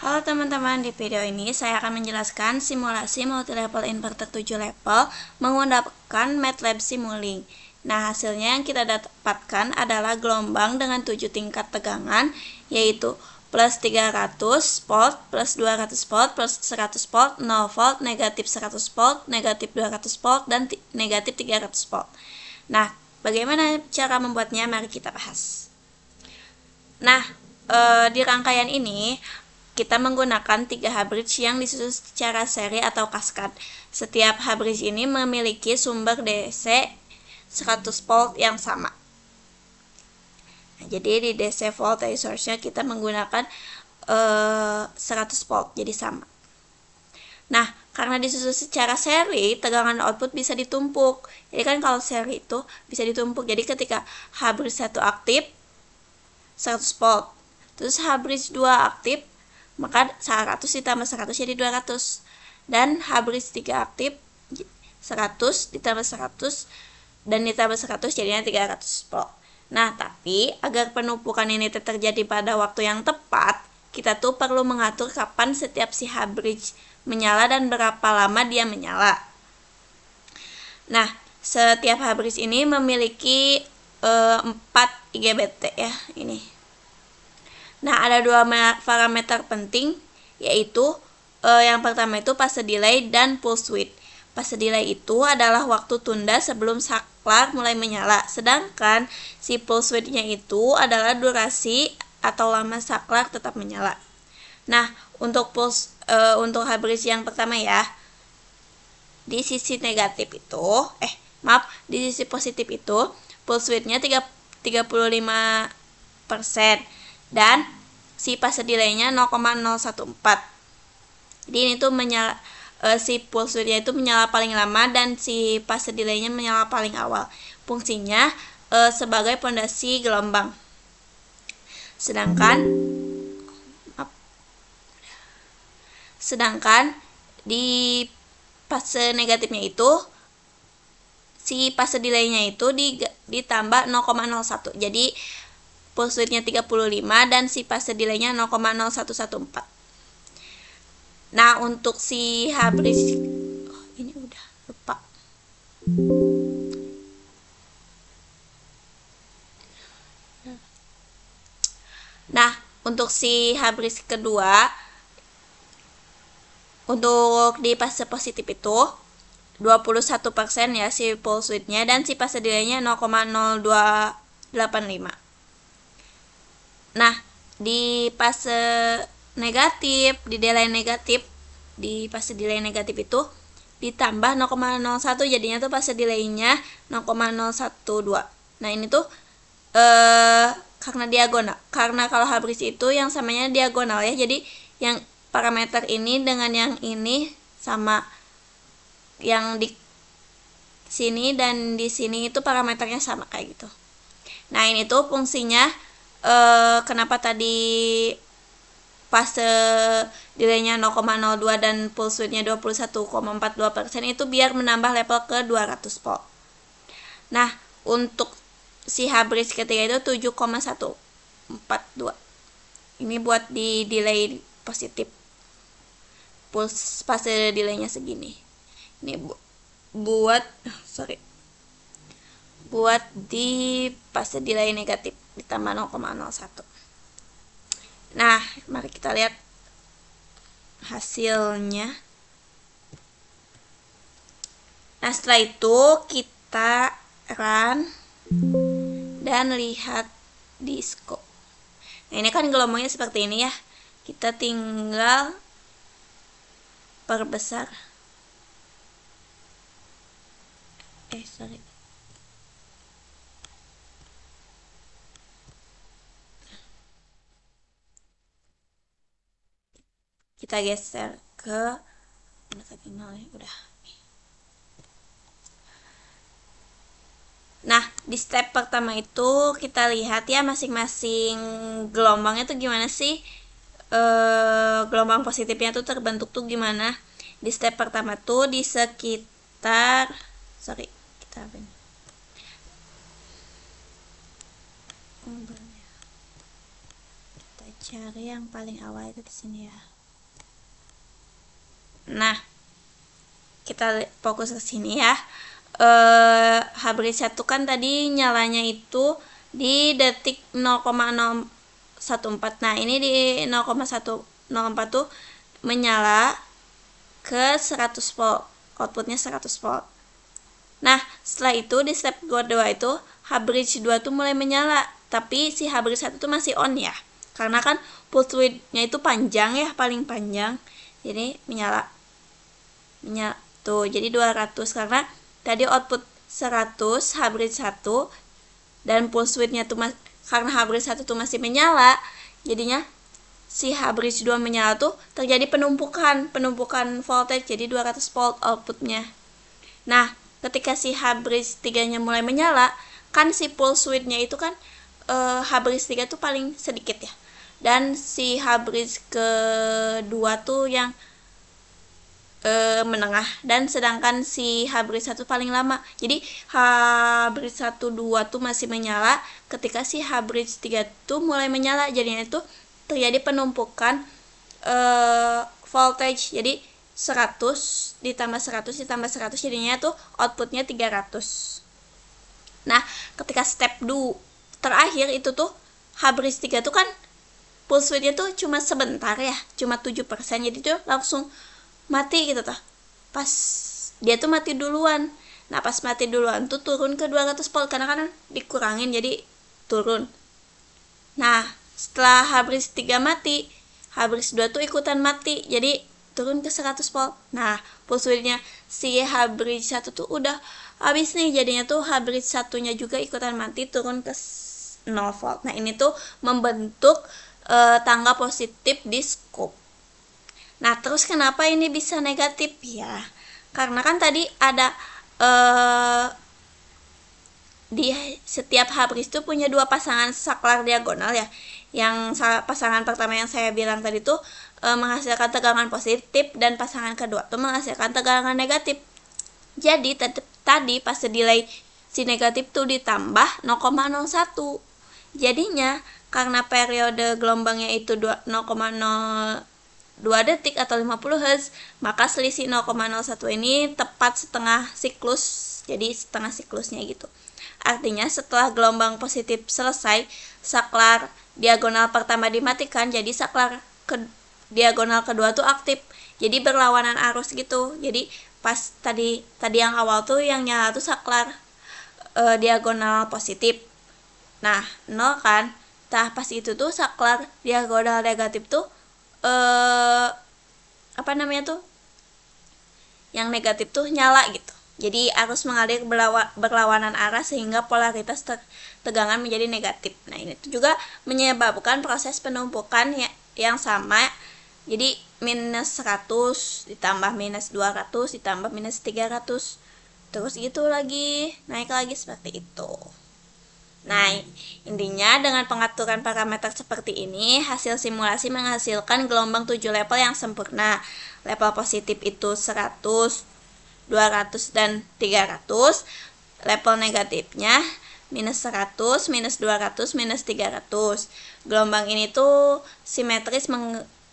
Halo teman-teman, di video ini saya akan menjelaskan simulasi multilevel inverter 7 level menggunakan MATLAB Simulink. Nah, hasilnya yang kita dapatkan adalah gelombang dengan 7 tingkat tegangan, yaitu plus 300 volt, plus 200 volt, plus 100 volt, 0 volt, negatif 100 volt, negatif 200 volt, dan negatif 300 volt. Nah, bagaimana cara membuatnya? Mari kita bahas. Nah, di rangkaian ini kita menggunakan 3 hub bridge yang disusun secara seri atau kaskad. Setiap hub bridge ini memiliki sumber DC 100 volt yang sama. Nah, jadi di DC voltage source-nya kita menggunakan 100 volt, jadi sama. Nah, karena disusun secara seri, tegangan output bisa ditumpuk. Jadi kan kalau seri itu bisa ditumpuk. Jadi ketika hub bridge 1 aktif, 100 volt. Terus hub bridge 2 aktif, maka 100 ditambah 100 jadi 200. Dan hub bridge 3 aktif, 100 ditambah 100 dan ditambah 100 jadinya 300 volt. Nah, tapi agar penumpukan ini terjadi pada waktu yang tepat, kita tuh perlu mengatur kapan setiap si hub bridge menyala dan berapa lama dia menyala. Nah, setiap hub bridge ini memiliki 4 IGBT ya, ini. Nah, ada 2 parameter penting, yaitu yang pertama itu fase delay dan pulse width. Fase delay itu adalah waktu tunda sebelum saklar mulai menyala, sedangkan si pulse width-nya itu adalah durasi atau lama saklar tetap menyala. Nah, untuk untuk hub bridge yang pertama ya, di sisi negatif itu, di sisi positif itu, pulse width-nya 35%. Dan si fase delay-nya 0,014. Jadi ini tuh menyala, si pulse width-nya itu menyala paling lama dan si fase delay-nya menyala paling awal. Fungsinya sebagai pondasi gelombang. Sedangkan di fase negatifnya itu si fase delay-nya itu ditambah 0,01. Jadi pulse width-nya 35 dan si fase delay-nya 0,0114. Nah, untuk si hub bridge ini udah lupa. Nah, untuk si hub bridge kedua, untuk di fase positif itu 21% ya si pulse width-nya dan si fase delay-nya 0,0285. Nah, di fase negatif, di fase delay negatif itu ditambah 0,01, jadinya tuh fase delay-nya 0,012. Nah, ini tuh karena diagonal. Karena kalau hub bridge itu yang samanya diagonal ya. Jadi yang parameter ini dengan yang ini sama, yang di sini dan di sini itu parameternya sama kayak gitu. Nah, ini tuh fungsinya kenapa tadi fase delay-nya 0,02 dan pulse width-nya 21,42% itu biar menambah level ke 200 volt. Nah, untuk si hub bridge ketiga itu 7,142. Ini buat di delay positif. Pulse fase delay-nya segini. Ini buat di fase delay negatif ditambah 0,01. Nah, mari kita lihat hasilnya. Nah, setelah itu kita run dan lihat di scope. Nah, ini kan gelombangnya seperti ini ya. Kita tinggal perbesar. Kita geser ke udah. Nah, di step pertama itu kita lihat ya masing-masing gelombangnya tuh gimana sih, gelombang positifnya tuh terbentuk tuh gimana. Di step pertama tuh di sekitar kita cari yang paling awal itu di sini ya. Nah, kita fokus ke sini ya. H-1 kan tadi nyalanya itu di detik 0,014. Nah, ini di 0,104 tuh menyala ke 100 volt. Outputnya 100 volt. Nah, setelah itu di step kedua itu H-2 tuh mulai menyala, tapi si H-1 tuh masih on ya. Karena kan pulse width-nya itu panjang ya, paling panjang. Jadi menyala tuh, jadi 200 karena tadi output 100 H-1 dan pulse width-nya tuh karena H-1 tuh masih menyala, jadinya si H-2 menyala tuh terjadi penumpukan voltage, jadi 200 volt outputnya. Nah, ketika si H-3 nya mulai menyala, kan si pulse width-nya itu kan H-3 tuh paling sedikit ya, dan si H-kedua tuh yang menengah, dan sedangkan si H-1 paling lama. Jadi H-1 2 tuh masih menyala ketika si H-3 tuh mulai menyala, jadinya itu terjadi penumpukan voltage. Jadi 100 ditambah 100 ditambah 100 jadinya tuh outputnya 300. Nah, ketika step 2 terakhir itu tuh H-3 tuh kan pulse width-nya tuh cuma sebentar ya, cuma 7%, jadi tuh langsung mati gitu tuh. Pas dia tuh mati duluan. Nah, pas mati duluan tuh turun ke 200 volt karena kan dikurangin jadi turun. Nah, setelah H-3 mati, H-2 tuh ikutan mati, jadi turun ke 100 volt. Nah, pulse width-nya si H-1 tuh udah habis nih, jadinya tuh H-1-nya juga ikutan mati, turun ke 0 volt. Nah, ini tuh membentuk tangga positif di scope. Nah, terus kenapa ini bisa negatif ya? Karena kan tadi ada di setiap H-bris itu punya dua pasangan saklar diagonal ya. Yang pasangan pertama yang saya bilang tadi tuh menghasilkan tegangan positif, dan pasangan kedua tuh menghasilkan tegangan negatif. Jadi tadi pas delay si negatif tuh ditambah 0,01. Jadinya karena periode gelombangnya itu 0,02 detik atau 50 Hz, maka selisih 0,01 ini tepat setengah siklus, jadi setengah siklusnya gitu. Artinya setelah gelombang positif selesai, saklar diagonal pertama dimatikan, jadi saklar diagonal kedua tuh aktif, jadi berlawanan arus gitu. Jadi pas tadi yang awal tuh yang nyala tuh saklar diagonal positif, nah 0 kan. Nah, pas itu tuh saklar diagonal negatif tuh yang negatif tuh nyala gitu. Jadi arus mengalir berlawanan arah sehingga polaritas tegangan menjadi negatif. Nah, ini tuh juga menyebabkan proses penumpukan yang sama. Jadi minus 100 ditambah minus 200 ditambah minus 300. Terus gitu lagi, naik lagi seperti itu. Nah, intinya dengan pengaturan parameter seperti ini, hasil simulasi menghasilkan gelombang 7 level yang sempurna. Level positif itu 100, 200, dan 300. Level negatifnya minus 100, minus 200, minus 300. Gelombang ini tuh simetris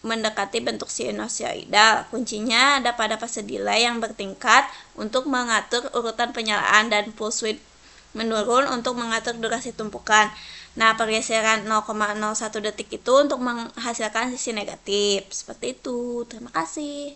mendekati bentuk sinusoidal. Kuncinya ada pada fase delay yang bertingkat untuk mengatur urutan penyalaan, dan pulse width menurun untuk mengatur durasi tumpukan. Nah, pergeseran 0,01 detik itu untuk menghasilkan sisi negatif. Seperti itu. Terima kasih.